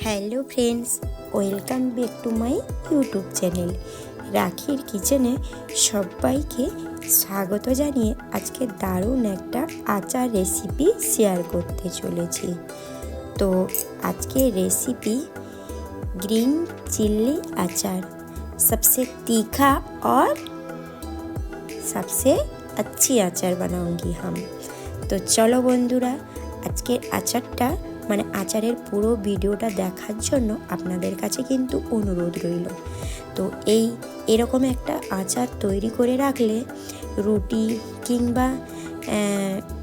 Hello friends, welcome back to my YouTube channel রাখির কিচেনে সবাইকে স্বাগত জানিয়ে আজকে দারুণ একটা আচার রেসিপি শেয়ার করতে চলেছি। তো আজকে রেসিপি ग्रीन चिल्ली अचार, सबसे तीखा और सबसे अच्छी अचार बनाऊंगी हम। तो चलो বন্ধুরা, আজকের আচারটা মানে আচারের পুরো ভিডিওটা দেখার জন্য আপনাদের কাছে কিন্তু অনুরোধ রইল। তো এরকম একটা আচার তৈরি করে রাখলে রুটি কিংবা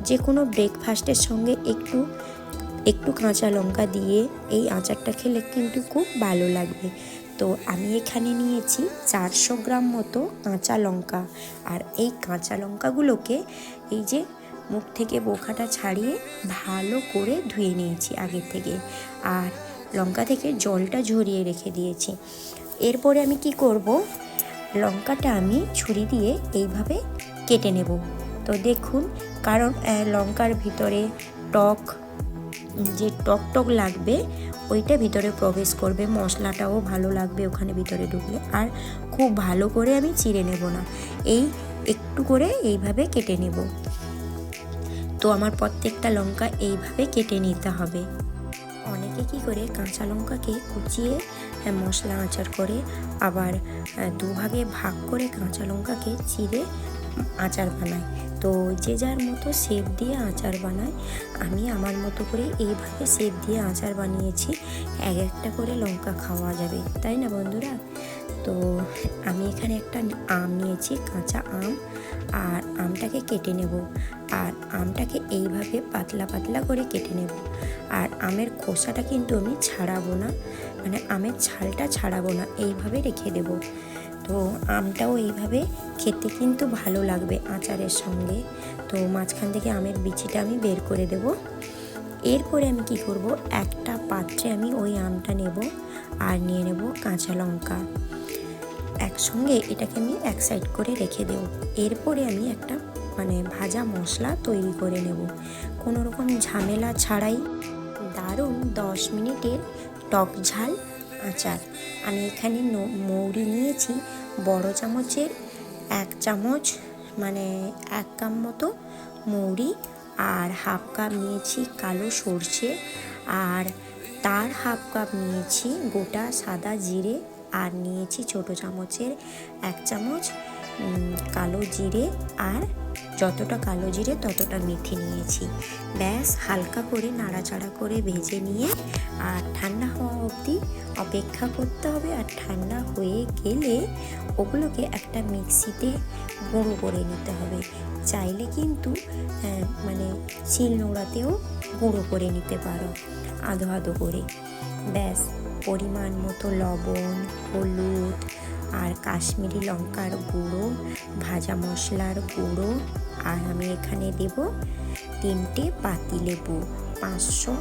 যে কোনো ব্রেকফাস্টের সঙ্গে একটু কাঁচা লঙ্কা দিয়ে এই আচারটা খেলে কিন্তু খুব ভালো লাগবে। তো আমি এখানে নিয়েছি 400 গ্রাম মতো কাঁচা লঙ্কা, আর এই কাঁচা লঙ্কাগুলোকে এই যে মুখ থেকে বোখাটা ছাড়িয়ে ভালো করে ধুয়ে নিয়েছি আগে থেকে, আর লঙ্কা থেকে জলটা ঝরিয়ে রেখে দিয়েছি। এরপরে আমি কি করব, লঙ্কাটা আমি ছুরি দিয়ে এইভাবে কেটে নেব। তো দেখুন, কারণ লঙ্কার ভিতরে যে টক লাগবে ওইটা ভিতরে প্রবেশ করবে, মশলাটাও ভালো লাগবে ওখানে ভিতরে ঢুকলে। আর খুব ভালো করে আমি চিড়ে নেব না, একটু করে এইভাবে কেটে নেব। তো আমার প্রত্যেকটা লঙ্কা এইভাবে কেটে নিতে হবে। অনেকে কি করে কাঁচা লঙ্কাকে কুচিয়ে মশলা আচার করে, আবার দুভাগে ভাগ করে কাঁচা লঙ্কাকে চিড়ে আচার বানায়। তো যে যার মতো শেপ দিয়ে আচার বানায়, আমি আমার মতো করে এইভাবে শেপ দিয়ে আচার বানিয়েছি। একটা করে লঙ্কা খাওয়া যাবে, তাই না বন্ধুরা? তো আমি এখানে একটা আম নিয়েছি, কাঁচা আম, আর আমটাকে কেটে নেব। আর আমটাকে এইভাবে পাতলা পাতলা করে কেটে নেব। আর আমের খোসাটা কিন্তু আমি ছাড়াবো না, মানে আমের ছালটা ছাড়াবো না, এইভাবে রেখে দেব। তো আমটাও এইভাবে খেতে কিন্তু ভালো লাগবে আচারের সঙ্গে। তো মাঝখান থেকে আমের বিচিটা আমি বের করে দেব। এরপরে আমি কি করব, একটা পাত্রে আমি ওই আমটা নেব আর নিয়ে নেব কাঁচা লঙ্কা, একসঙ্গে এটাকে আমি এক সাইড করে রেখে দেব। এরপরে আমি একটা ভাজা মশলা তৈরি করে নেব, কোনো রকম ঝামেলা ছাড়াই দারুণ 10 মিনিটের টক ঝাল আচার। আমি এখানে মৌরি নিয়েছি বড় চামচের 1 চামচ, 1 কাপ মতো মৌরি, আর হাফ কাপ নিয়েছি কালো সর্ষে, আর তার হাফ কাপ নিয়েছি গোটা সাদা জিরে, আর নিয়েছি ছোট চামচের 1 চামচ কালো জিরে, আর যতটা কালো জিরে ততটা মেথি নিয়েছি। ব্যাস হালকা করে নাড়াচাড়া করে ভেজে নিয়ে আর ঠান্ডা হওয়া অবধি অপেক্ষা করতে হবে। আর ঠান্ডা হয়ে গেলে ওগুলোকে একটা মিক্সিতে গুঁড়ো করে নিতে হবে। চাইলে কিন্তু শিলনোড়াতেও গুঁড়ো করে নিতে পারো আধো আধো করে। ব্যাস পরিমাণ মতো লবণ, হলুদ, আর কাশ্মীরি লঙ্কার গুঁড়ো, ভাজা মশলার গুঁড়ো, আর আমি এখানে দেব 3টে পাতিলেবু। 500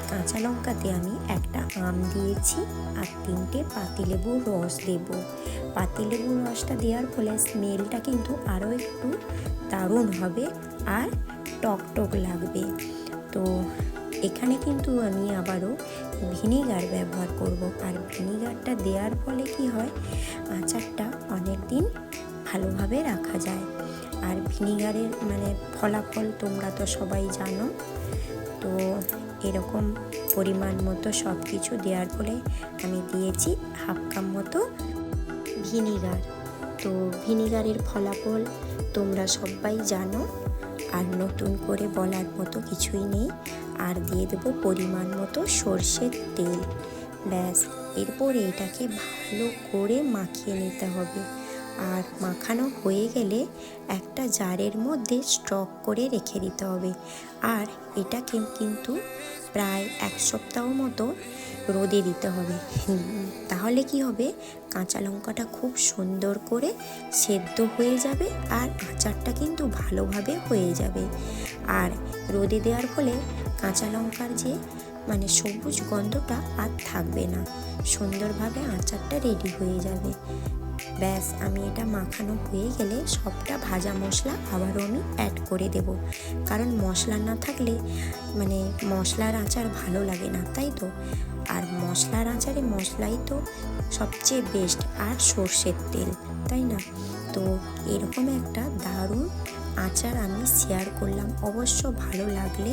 কাঁচা লঙ্কাতে আমি একটা আম দিয়েছি, আর 3টে পাতিলেবুর রস দেব। পাতিলেবুর রসটা দেওয়ার ফলে স্মেলটা কিন্তু আরও একটু দারুণ হবে আর টক লাগবে। তো এখানে কিন্তু আমি আবারও ভিনিগার ব্যবহার করব, আর ভিনিগারটা দেওয়ার ফলে কি হয়, আচারটা অনেক দিন ভালোভাবে রাখা যায়। আর ভিনিগারের ফলাফল তোমরা তো সবাই জানো। তো এরকম পরিমাণ মতো সব কিছু দেওয়ার ফলে আমি দিয়েছি হাফ কাপ মতো ভিনিগার। তো ভিনিগারের ফলাফল তোমরা সবাই জানো, আর নতুন করে বলার মতো কিছুই নেই। আর দিয়ে দেবো পরিমাণ মতো সর্ষের তেল। ব্যাস এরপরে এটাকে ভালো করে মাখিয়ে নিতে হবে। আর মাখানো হয়ে গেলে একটা জারের মধ্যে স্টক করে রেখে দিতে হবে। আর এটাকে কিন্তু প্রায় 1 সপ্তাহ মতো রোদে দিতে হবে। তাহলে কি হবে, কাঁচা লঙ্কাটা খুব সুন্দর করে সেদ্ধ হয়ে যাবে, আর আচারটা কিন্তু ভালোভাবে হয়ে যাবে। আর রোদে দেওয়ার ফলে কাঁচা লঙ্কার যে সবুজ গন্ধটা আর থাকবে না, সুন্দরভাবে আচারটা রেডি হয়ে যাবে। ব্যাস আমি এটা মাখানো হয়ে গেলে সবটা ভাজা মশলা আবারও আমি অ্যাড করে দেব, কারণ মশলা না থাকলে মানে মশলার আচার ভালো লাগে না, তাই তো। আর মশলার আচারে মশলাই তো সবচেয়ে বেস্ট, আর সর্ষের তেল, তাই না। তো এরকম একটা দারুণ আচার আমি শেয়ার করলাম। অবশ্য ভালো লাগলে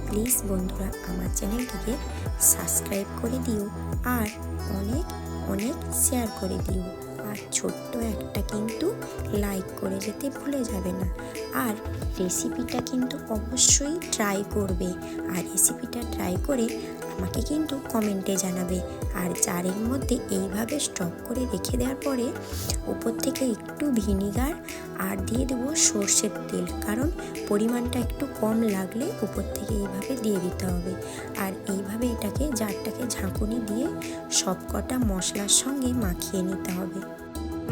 প্লিজ বন্ধুরা আমার চ্যানেলটিকে সাবস্ক্রাইব করে দিও আর অনেক অনেক শেয়ার করে দিও, আর ছোট্ট একটা কিন্তু লাইক করে যেতে ভুলে যাবে না। আর রেসিপিটা কিন্তু অবশ্যই ট্রাই করবে, আর রেসিপিটা ট্রাই করে আমাকে কিন্তু কমেন্টে জানাবে। আর জারের মধ্যে এইভাবে স্টক করে রেখে দেওয়ার পরে উপর থেকে একটু ভিনিগার আর দিয়ে দেবো সর্ষের তেল, কারণ পরিমাণটা একটু কম লাগলে উপর থেকে এইভাবে দিয়ে দিতে হবে। আর এইভাবে এটাকে জারটাকে ঝাঁকুনি দিয়ে সব কটা মশলার সঙ্গে মাখিয়ে নিতে হবে।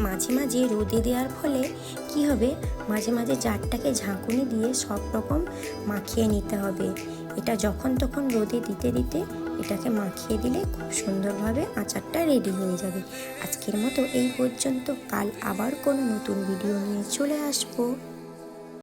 মাঝে মাঝে রোদে দেওয়ার ফলে কি হবে, মাঝে মাঝে জারটাকে ঝাঁকুনি দিয়ে সব রকম মাখিয়ে নিতে হবে। এটা যখন তখন রোদে দিতে দিতে এটাকে মাখিয়ে দিলে খুব সুন্দরভাবে আচারটা রেডি হয়ে যাবে। আজকের মতো এই পর্যন্ত, কাল আবার কোনো নতুন ভিডিও নিয়ে চলে আসবো।